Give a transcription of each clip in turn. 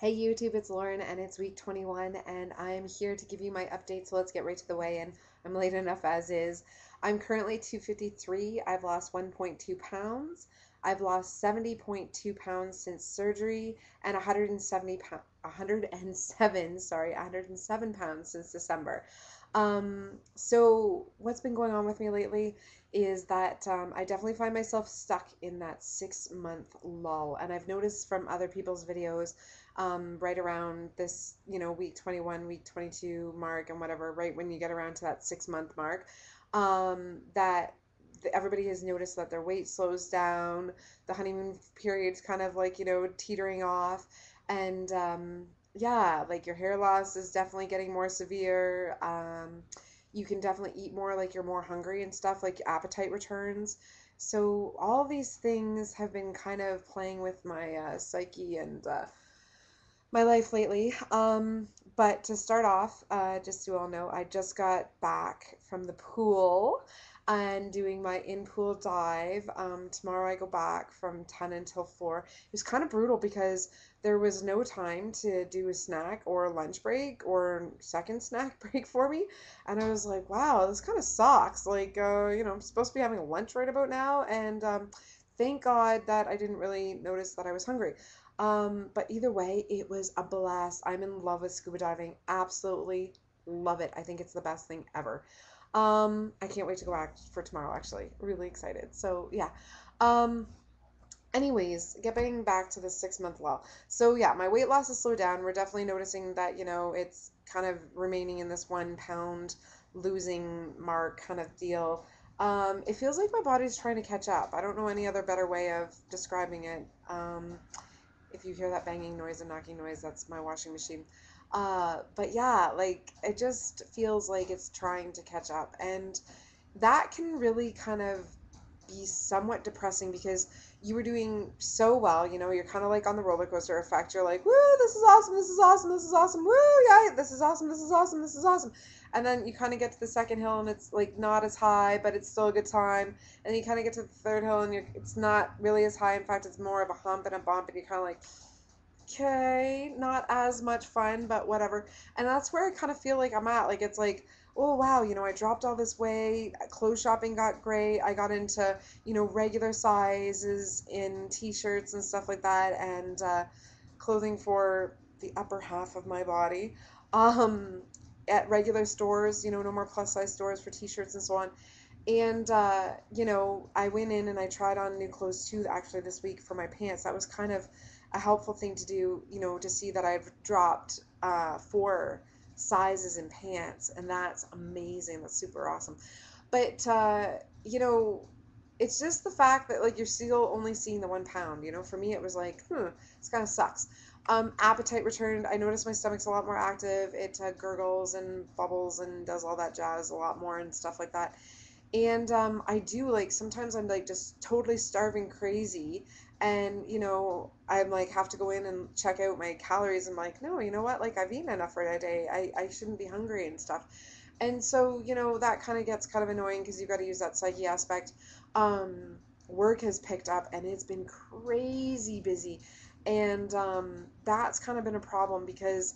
Hey YouTube, it's Lauren and it's week 21 and I am here to give you my update. So let's get right to the weigh-in. I'm late enough as is. I'm currently 253. I've lost 1.2 pounds. I've lost 70.2 pounds since surgery and 107 pounds since December. So what's been going on with me lately is that I definitely find myself stuck in that 6 month lull. And I've noticed from other people's videos right around this, week 21, week 22 mark and whatever, right when you get around to that 6 month mark, that everybody has noticed that their weight slows down, the honeymoon period's kind of like, teetering off, and yeah, like your hair loss is definitely getting more severe. You can definitely eat more, like you're more hungry and stuff, like appetite returns. So all these things have been kind of playing with my psyche and my life lately. But to start off, just so you all know, I just got back from the pool and doing my in-pool dive. Tomorrow I go back from 10 until 4. It was kind of brutal because there was no time to do a snack or a lunch break or second snack break for me. And I was like, wow, this kind of sucks. Like, I'm supposed to be having lunch right about now. And thank God that I didn't really notice that I was hungry. But either way, it was a blast. I'm in love with scuba diving. Absolutely love it. I think it's the best thing ever. I can't wait to go back for tomorrow, actually. Really excited. So, yeah. Um, Anyways, getting back to the 6 month lull. So, yeah, my weight loss has slowed down. We're definitely noticing that, it's kind of remaining in this 1 pound losing mark kind of deal. It feels like my body's trying to catch up. I don't know any other better way of describing it. If you hear that banging noise and knocking noise, that's my washing machine. But yeah, like it just feels like it's trying to catch up. And that can really kind of be somewhat depressing because you were doing so well, you're kind of like on the roller coaster effect. You're like, woo, this is awesome, this is awesome, this is awesome, woo, yeah, this is awesome, this is awesome, this is awesome. And then you kind of get to the second hill and it's like not as high, but it's still a good time. And then you kind of get to the third hill and it's not really as high. In fact, it's more of a hump and a bump, and you're kind of like, okay, not as much fun, but whatever. And that's where I kind of feel like I'm at. Like, it's like, oh, wow, I dropped all this weight. Clothes shopping got great. I got into, regular sizes in t shirts and stuff like that, and clothing for the upper half of my body. Um, at regular stores, no more plus size stores for t shirts and so on. And, I went in and I tried on new clothes too, actually, this week for my pants. That was kind of a helpful thing to do, to see that I've dropped 4 sizes in pants. And that's amazing. That's super awesome. But, it's just the fact that, like, you're still only seeing the 1 pound. For me, it was like, this kind of sucks. Appetite returned. I noticed my stomach's a lot more active. It gurgles and bubbles and does all that jazz a lot more and stuff like that. And I do, like, sometimes I'm like just totally starving crazy, and I'm like have to go in and check out my calories. I'm like, no, you know what, like I've eaten enough for a day. I shouldn't be hungry and stuff. And so that kind of gets kind of annoying because you've got to use that psyche aspect. Work has picked up and it's been crazy busy, and that's kind of been a problem because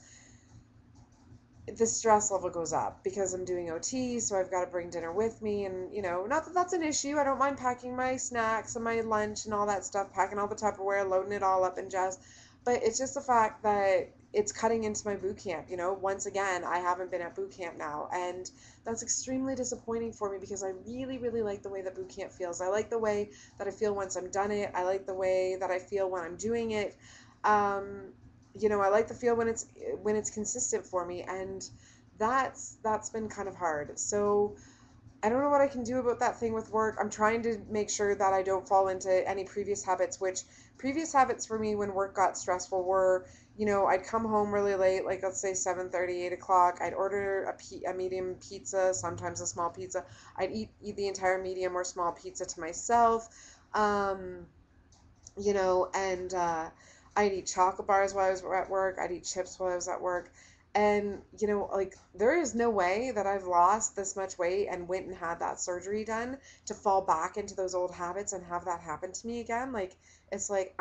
the stress level goes up because I'm doing OT, so I've got to bring dinner with me. And, not that that's an issue. I don't mind packing my snacks and my lunch and all that stuff, packing all the Tupperware, loading it all up and jazz. But it's just the fact that it's cutting into my boot camp. Once again, I haven't been at boot camp now. And that's extremely disappointing for me because I really, really like the way that boot camp feels. I like the way that I feel once I'm done it. I like the way that I feel when I'm doing it. Um, I like the feel when it's consistent for me, and that's been kind of hard. So I don't know what I can do about that thing with work. I'm trying to make sure that I don't fall into any previous habits, which previous habits for me when work got stressful were, I'd come home really late, like let's say 7:30, 8 o'clock. I'd order a medium pizza, sometimes a small pizza. I'd eat the entire medium or small pizza to myself. Um, and I'd eat chocolate bars while I was at work. I'd eat chips while I was at work. And, like, there is no way that I've lost this much weight and went and had that surgery done to fall back into those old habits and have that happen to me again. Like, it's like,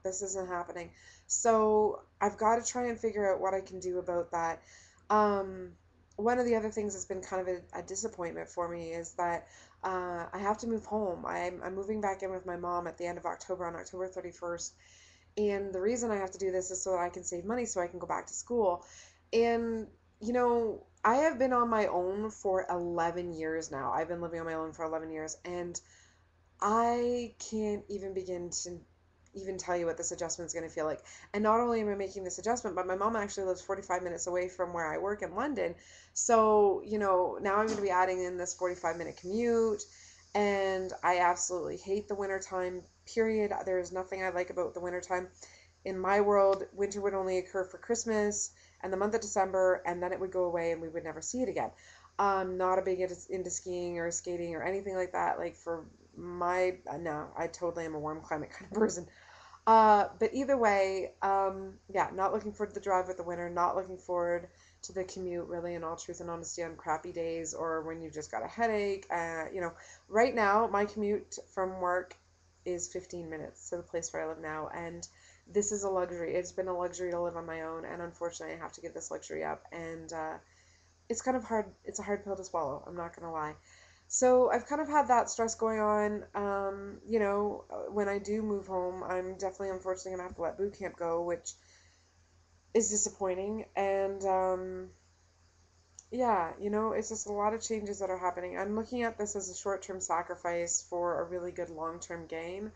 this isn't happening. So I've got to try and figure out what I can do about that. Um, One of the other things that's been kind of a disappointment for me is that I have to move home. I'm moving back in with my mom at the end of October, on October 31st. And the reason I have to do this is so that I can save money so I can go back to school. And, I have been on my own for 11 years now. I've been living on my own for 11 years, and I can't even begin to even tell you what this adjustment is going to feel like. And not only am I making this adjustment, but my mom actually lives 45 minutes away from where I work in London. So, now I'm going to be adding in this 45-minute commute. And I absolutely hate the wintertime, period. There is nothing I like about the wintertime. In my world, winter would only occur for Christmas and the month of December, and then it would go away and we would never see it again. Not a big into skiing or skating or anything like that. Like for my, no, I totally am a warm climate kind of person. But either way, yeah, not looking forward to the drive with the winter, not looking forward to the commute, really, in all truth and honesty, on crappy days or when you've just got a headache. Right now, my commute from work is 15 minutes to the place where I live now, and this is a luxury. It's been a luxury to live on my own, and unfortunately, I have to give this luxury up, and it's kind of hard. It's a hard pill to swallow, I'm not gonna lie. So I've kind of had that stress going on. When I do move home, I'm definitely unfortunately gonna have to let boot camp go, which is disappointing. And yeah, it's just a lot of changes that are happening. I'm looking at this as a short-term sacrifice for a really good long-term gain,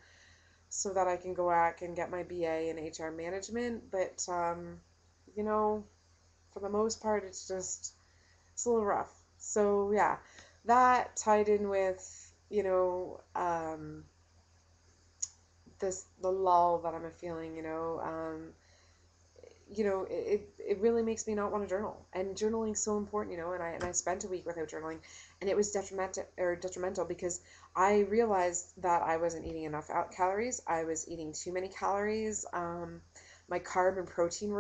so that I can go back and get my BA in HR management. But you know, for the most part, it's a little rough. So yeah, that tied in with, the lull that I'm feeling, it really makes me not want to journal. And journaling's so important, and I spent a week without journaling, and it was detrimental because I realized that I wasn't eating enough calories. I was eating too many calories. My carb and protein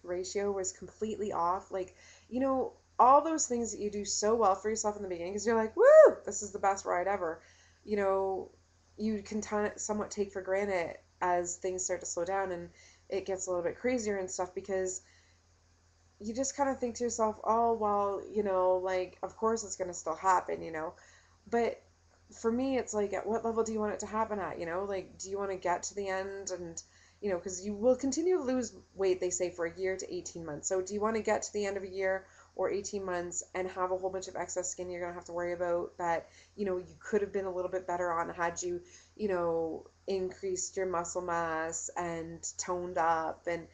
ratio was completely off. Like, all those things that you do so well for yourself in the beginning because you're like, woo, this is the best ride ever. You know, you can somewhat take for granted as things start to slow down and it gets a little bit crazier and stuff, because you just kind of think to yourself, oh, well, like, of course it's going to still happen, but for me, it's like, at what level do you want it to happen at, like, do you want to get to the end and, because you will continue to lose weight, they say, for a year to 18 months. So do you want to get to the end of a year or 18 months and have a whole bunch of excess skin you're going to have to worry about that, you could have been a little bit better on had you, increased your muscle mass and toned up and,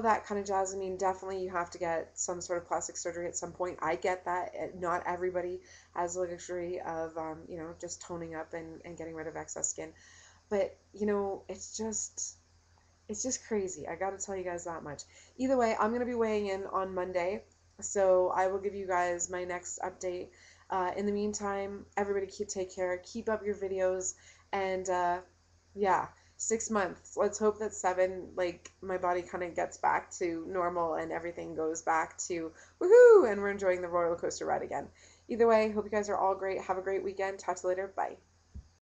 that kind of jazz. I mean, definitely you have to get some sort of plastic surgery at some point. I get that. Not everybody has the luxury of, just toning up and getting rid of excess skin. But, it's just crazy. I got to tell you guys that much. Either way, I'm going to be weighing in on Monday, so I will give you guys my next update. In the meantime, everybody take care, keep up your videos, and yeah, 6 months. Let's hope that 7, like, my body kind of gets back to normal and everything goes back to woohoo, and we're enjoying the roller coaster ride again. Either way, hope you guys are all great. Have a great weekend. Talk to you later. Bye.